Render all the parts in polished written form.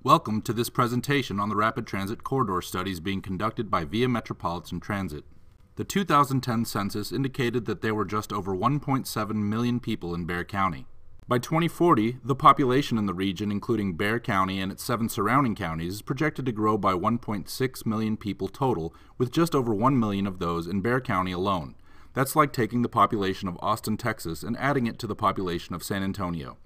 Welcome to this presentation on the rapid transit corridor studies being conducted by Via Metropolitan Transit. The 2010 census indicated that there were just over 1.7 million people in Bexar County. By 2040, the population in the region, including Bexar County and its 7 surrounding counties, is projected to grow by 1.6 million people total, with just over 1 million of those in Bexar County alone. That's like taking the population of Austin, Texas, and adding it to the population of San Antonio.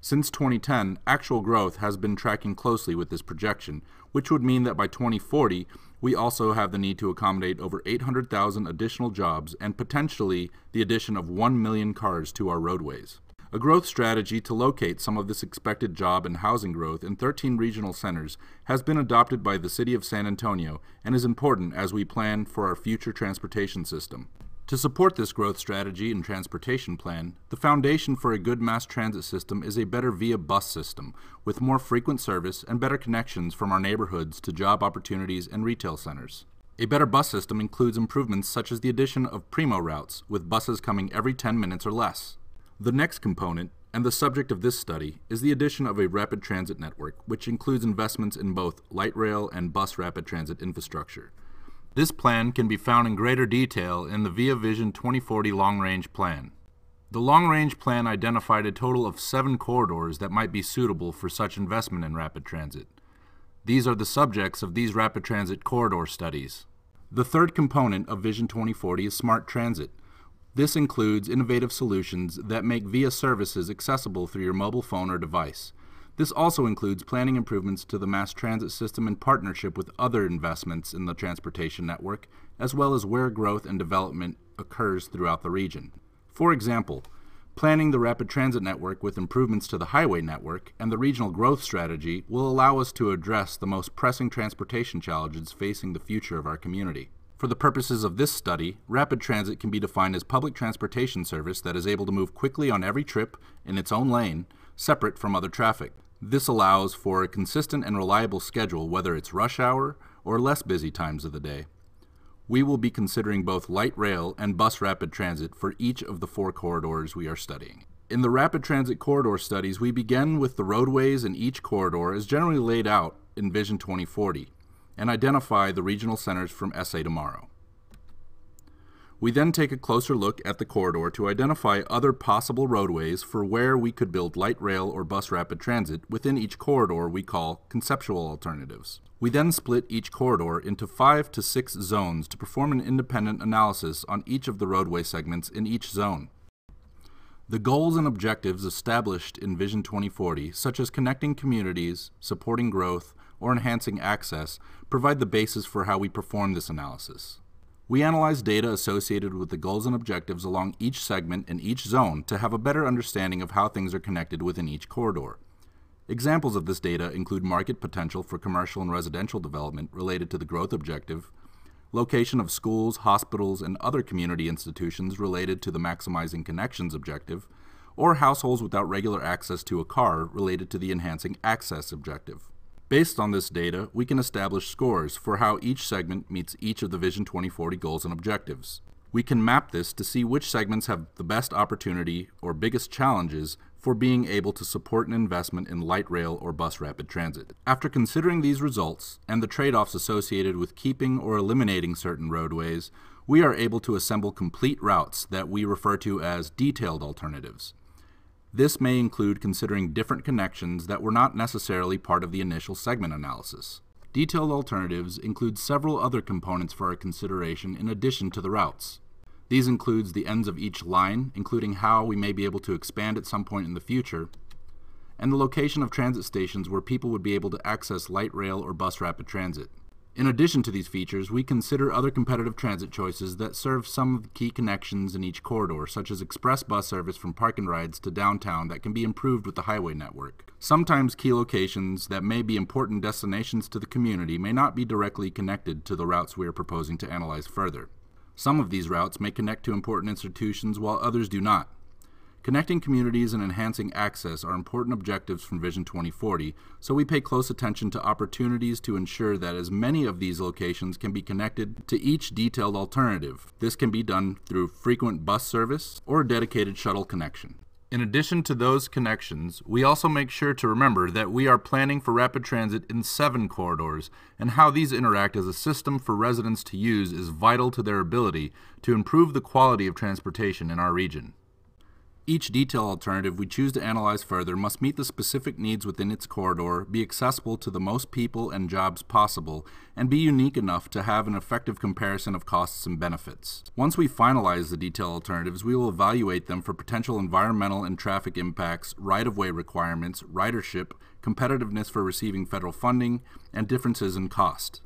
Since 2010, actual growth has been tracking closely with this projection, which would mean that by 2040, we also have the need to accommodate over 800,000 additional jobs and potentially the addition of 1 million cars to our roadways. A growth strategy to locate some of this expected job and housing growth in 13 regional centers has been adopted by the City of San Antonio and is important as we plan for our future transportation system. To support this growth strategy and transportation plan, the foundation for a good mass transit system is a better Via bus system, with more frequent service and better connections from our neighborhoods to job opportunities and retail centers. A better bus system includes improvements such as the addition of primo routes, with buses coming every 10 minutes or less. The next component, and the subject of this study, is the addition of a rapid transit network, which includes investments in both light rail and bus rapid transit infrastructure. This plan can be found in greater detail in the Via Vision 2040 Long-Range Plan. The Long-Range Plan identified a total of 7 corridors that might be suitable for such investment in rapid transit. These are the subjects of these rapid transit corridor studies. The third component of Vision 2040 is smart transit. This includes innovative solutions that make Via services accessible through your mobile phone or device. This also includes planning improvements to the mass transit system in partnership with other investments in the transportation network, as well as where growth and development occurs throughout the region. For example, planning the rapid transit network with improvements to the highway network and the regional growth strategy will allow us to address the most pressing transportation challenges facing the future of our community. For the purposes of this study, rapid transit can be defined as public transportation service that is able to move quickly on every trip in its own lane, separate from other traffic. This allows for a consistent and reliable schedule whether it's rush hour or less busy times of the day. We will be considering both light rail and bus rapid transit for each of the 4 corridors we are studying. In the rapid transit corridor studies, we begin with the roadways in each corridor as generally laid out in Vision 2040 and identify the regional centers from SA Tomorrow. We then take a closer look at the corridor to identify other possible roadways for where we could build light rail or bus rapid transit within each corridor we call conceptual alternatives. We then split each corridor into 5 to 6 zones to perform an independent analysis on each of the roadway segments in each zone. The goals and objectives established in Vision 2040, such as connecting communities, supporting growth, or enhancing access, provide the basis for how we perform this analysis. We analyze data associated with the goals and objectives along each segment in each zone to have a better understanding of how things are connected within each corridor. Examples of this data include market potential for commercial and residential development related to the growth objective, location of schools, hospitals, and other community institutions related to the maximizing connections objective, or households without regular access to a car related to the enhancing access objective. Based on this data, we can establish scores for how each segment meets each of the Vision 2040 goals and objectives. We can map this to see which segments have the best opportunity or biggest challenges for being able to support an investment in light rail or bus rapid transit. After considering these results and the trade-offs associated with keeping or eliminating certain roadways, we are able to assemble complete routes that we refer to as detailed alternatives. This may include considering different connections that were not necessarily part of the initial segment analysis. Detailed alternatives include several other components for our consideration in addition to the routes. These include the ends of each line, including how we may be able to expand at some point in the future, and the location of transit stations where people would be able to access light rail or bus rapid transit. In addition to these features, we consider other competitive transit choices that serve some of the key connections in each corridor, such as express bus service from park and rides to downtown that can be improved with the highway network. Sometimes key locations that may be important destinations to the community may not be directly connected to the routes we are proposing to analyze further. Some of these routes may connect to important institutions while others do not. Connecting communities and enhancing access are important objectives from Vision 2040, so we pay close attention to opportunities to ensure that as many of these locations can be connected to each detailed alternative. This can be done through frequent bus service or a dedicated shuttle connection. In addition to those connections, we also make sure to remember that we are planning for rapid transit in 7 corridors, and how these interact as a system for residents to use is vital to their ability to improve the quality of transportation in our region. Each detail alternative we choose to analyze further must meet the specific needs within its corridor, be accessible to the most people and jobs possible, and be unique enough to have an effective comparison of costs and benefits. Once we finalize the detail alternatives, we will evaluate them for potential environmental and traffic impacts, right-of-way requirements, ridership, competitiveness for receiving federal funding, and differences in cost.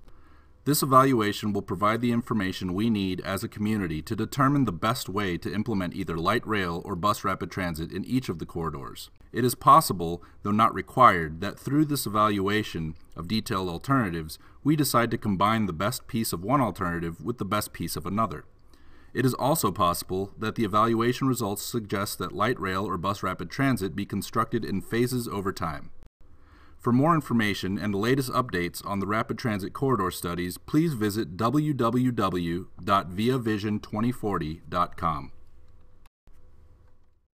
This evaluation will provide the information we need as a community to determine the best way to implement either light rail or bus rapid transit in each of the corridors. It is possible, though not required, that through this evaluation of detailed alternatives, we decide to combine the best piece of one alternative with the best piece of another. It is also possible that the evaluation results suggest that light rail or bus rapid transit be constructed in phases over time. For more information and the latest updates on the Rapid Transit Corridor studies, please visit www.viavision2040.com.